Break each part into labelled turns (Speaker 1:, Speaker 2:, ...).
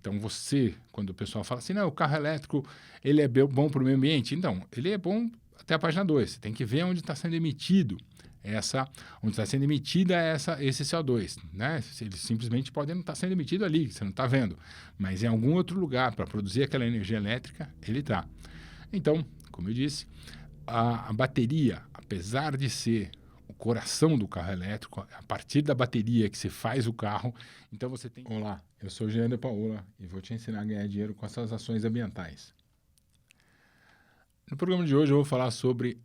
Speaker 1: Então, quando o pessoal fala assim, não, o carro elétrico ele é bom para o meio ambiente. Então, ele é bom até a página 2. Você tem que ver onde está sendo emitido esse CO2, né? Eles simplesmente podem não estar sendo emitido ali, você não está vendo. Mas em algum outro lugar, para produzir aquela energia elétrica, ele está. Então, como eu disse, a bateria, apesar de ser o coração do carro elétrico, a partir da bateria que se faz o carro, então você tem... Olá, eu sou o Jean de Paula e vou te ensinar a ganhar dinheiro com essas ações ambientais. No programa de hoje eu vou falar sobre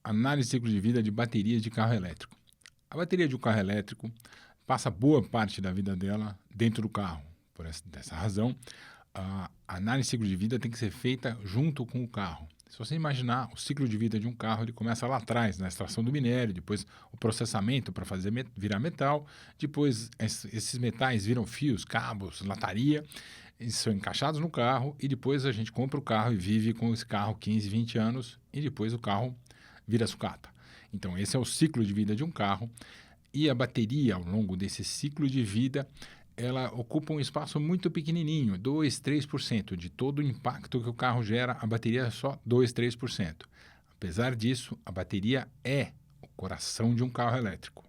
Speaker 1: análise de ciclo de vida de baterias de carro elétrico. A bateria de um carro elétrico passa boa parte da vida dela dentro do carro. Dessa razão, a análise de ciclo de vida tem que ser feita junto com o carro. Se você imaginar o ciclo de vida de um carro, ele começa lá atrás, na extração do minério, depois o processamento para fazer virar metal, depois esses metais viram fios, cabos, lataria, eles são encaixados no carro e depois a gente compra o carro e vive com esse carro 15, 20 anos e depois o carro vira sucata. Então, esse é o ciclo de vida de um carro e a bateria, ao longo desse ciclo de vida, ela ocupa um espaço muito pequenininho, 2, 3%. De todo o impacto que o carro gera, a bateria é só 2, 3%. Apesar disso, a bateria é o coração de um carro elétrico.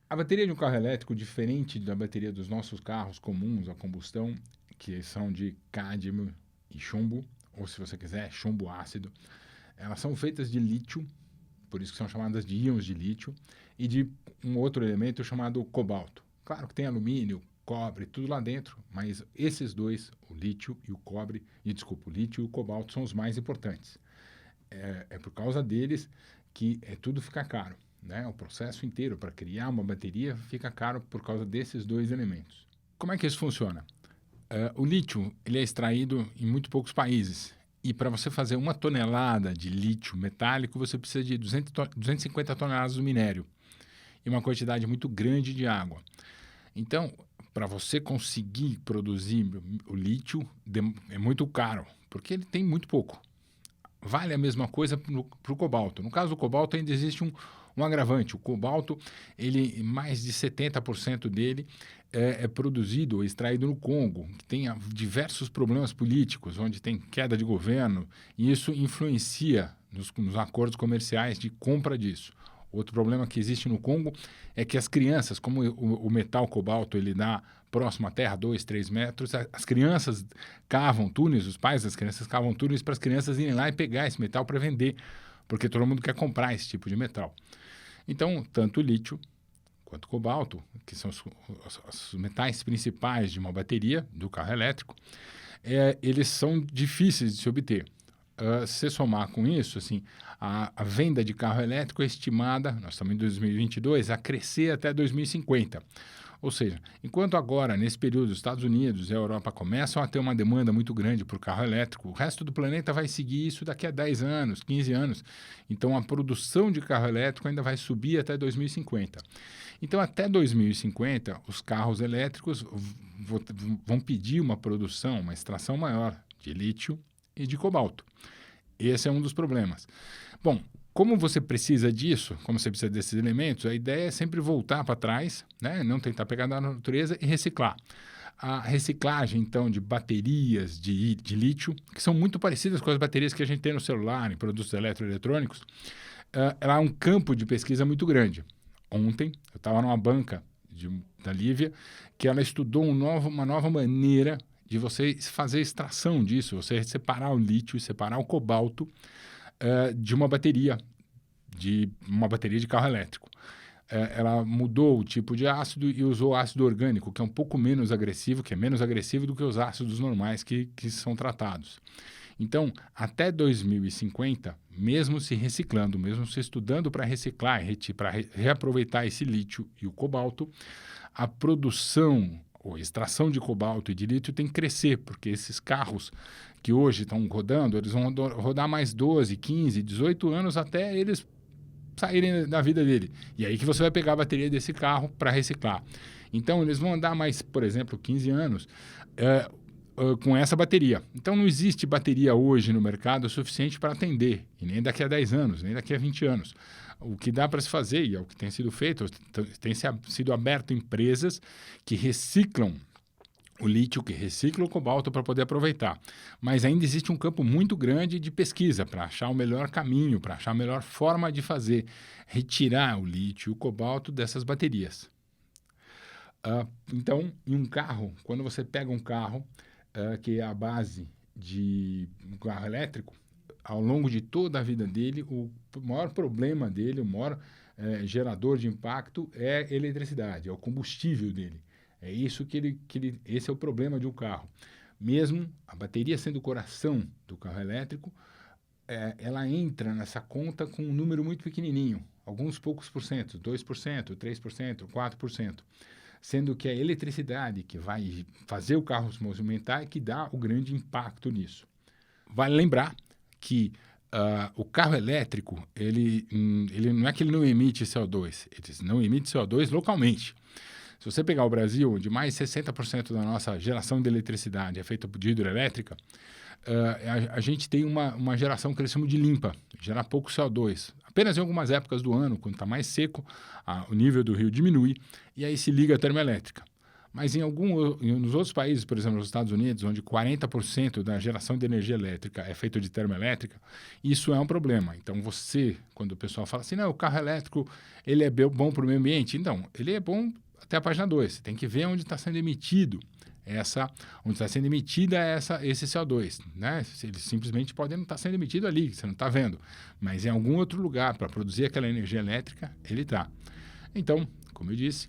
Speaker 1: A bateria de um carro elétrico, diferente da bateria dos nossos carros comuns a combustão, que são de cádmio e chumbo, ou se você quiser, chumbo ácido, elas são feitas de lítio, por isso que são chamadas de íons de lítio, e de um outro elemento chamado cobalto. Claro que tem alumínio, cobre, tudo lá dentro, mas esses dois, o lítio e o cobre, o lítio e o cobalto são os mais importantes. É por causa deles que tudo fica caro, né? O processo inteiro para criar uma bateria fica caro por causa desses dois elementos. Como é que isso funciona? O lítio ele é extraído em muito poucos países. E para você fazer 1 tonelada de lítio metálico, você precisa de 250 toneladas do minério e uma quantidade muito grande de água. Então, para você conseguir produzir o lítio, é muito caro, porque ele tem muito pouco. Vale a mesma coisa para o cobalto. No caso do cobalto, ainda existe um agravante. O cobalto, mais de 70% dele é produzido ou extraído no Congo, que tem diversos problemas políticos, onde tem queda de governo, e isso influencia nos acordos comerciais de compra disso. Outro problema que existe no Congo é que as crianças, como o metal cobalto ele dá próximo à terra, 2, 3 metros, as crianças cavam túneis, os pais das crianças cavam túneis para as crianças irem lá e pegar esse metal para vender, porque todo mundo quer comprar esse tipo de metal. Então, tanto o lítio quanto o cobalto, que são os metais principais de uma bateria do carro elétrico, eles são difíceis de se obter. Se somar com isso, assim, a venda de carro elétrico é estimada, nós estamos em 2022, a crescer até 2050. Ou seja, enquanto agora, nesse período, os Estados Unidos e a Europa começam a ter uma demanda muito grande por carro elétrico, o resto do planeta vai seguir isso daqui a 10 anos, 15 anos. Então, a produção de carro elétrico ainda vai subir até 2050. Então, até 2050, os carros elétricos vão pedir uma produção, uma extração maior de lítio e de cobalto. Esse é um dos problemas. Bom, como você precisa disso, como você precisa desses elementos, a ideia é sempre voltar para trás, né? Não tentar pegar da natureza e reciclar. A reciclagem, então, de baterias de lítio, que são muito parecidas com as baterias que a gente tem no celular, em produtos eletroeletrônicos, ela é um campo de pesquisa muito grande. Ontem, eu estava numa banca da Lívia, que ela estudou uma nova maneira de você fazer extração disso, você separar o lítio e separar o cobalto de uma bateria de carro elétrico. Ela mudou o tipo de ácido e usou ácido orgânico, que é um pouco menos agressivo, que é menos agressivo do que os ácidos normais que são tratados. Então, até 2050, mesmo se reciclando, mesmo se estudando para reciclar, para reaproveitar esse lítio e o cobalto, a produção ou extração de cobalto e de lítio tem que crescer, porque esses carros que hoje estão rodando, eles vão rodar mais 12, 15, 18 anos até eles saírem da vida dele. E aí que você vai pegar a bateria desse carro para reciclar. Então, eles vão andar mais, por exemplo, 15 anos com essa bateria. Então, não existe bateria hoje no mercado suficiente para atender, e nem daqui a 10 anos, nem daqui a 20 anos. O que dá para se fazer, e é o que tem sido feito, tem sido aberto empresas que reciclam o lítio que recicla o cobalto para poder aproveitar. Mas ainda existe um campo muito grande de pesquisa para achar o melhor caminho, para achar a melhor forma de fazer, retirar o lítio e o cobalto dessas baterias. Então, em um carro, quando você pega um carro que é a base de um carro elétrico, ao longo de toda a vida dele, o maior problema dele, o maior gerador de impacto é a eletricidade, é o combustível dele. É isso esse é o problema de um carro. Mesmo a bateria sendo o coração do carro elétrico, ela entra nessa conta com um número muito pequenininho, alguns poucos por cento, 2%, 3%, 4%, sendo que a eletricidade que vai fazer o carro se movimentar é que dá o grande impacto nisso. Vale lembrar que o carro elétrico, ele não é que ele não emite CO2, ele não emite CO2 localmente. Se você pegar o Brasil, onde mais 60% da nossa geração de eletricidade é feita de hidrelétrica, a gente tem uma geração que eles chamam de limpa, gera pouco CO2. Apenas em algumas épocas do ano, quando está mais seco, o nível do rio diminui e aí se liga a termoelétrica. Mas nos outros países, por exemplo, nos Estados Unidos, onde 40% da geração de energia elétrica é feita de termoelétrica, isso é um problema. Então, quando o pessoal fala assim, não, o carro elétrico ele é bom para o meio ambiente, então, ele é bom até a página 2. Você tem que ver onde está sendo emitido onde está sendo emitida esse CO2, né? Eles simplesmente podem não estar sendo emitido ali, você não está vendo, mas em algum outro lugar para produzir aquela energia elétrica, ele está. Então, como eu disse,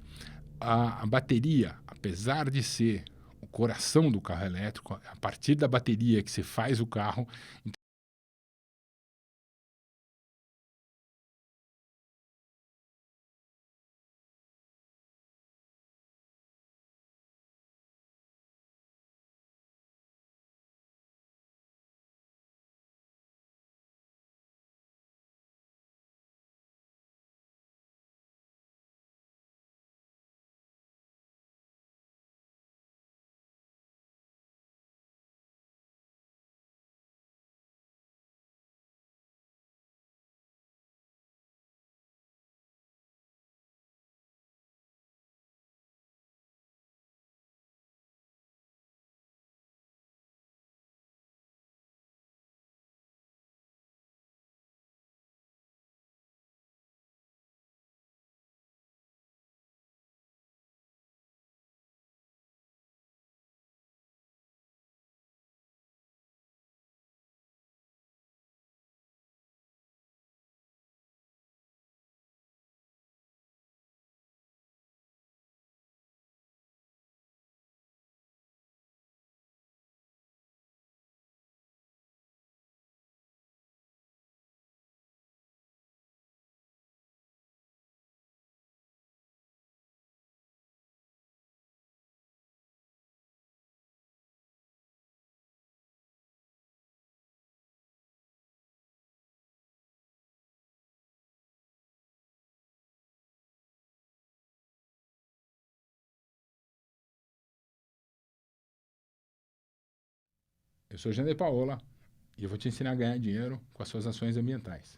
Speaker 1: a bateria, apesar de ser o coração do carro elétrico, a partir da bateria que se faz o carro. Eu sou Jean de Paola e eu vou te ensinar a ganhar dinheiro com as suas ações ambientais.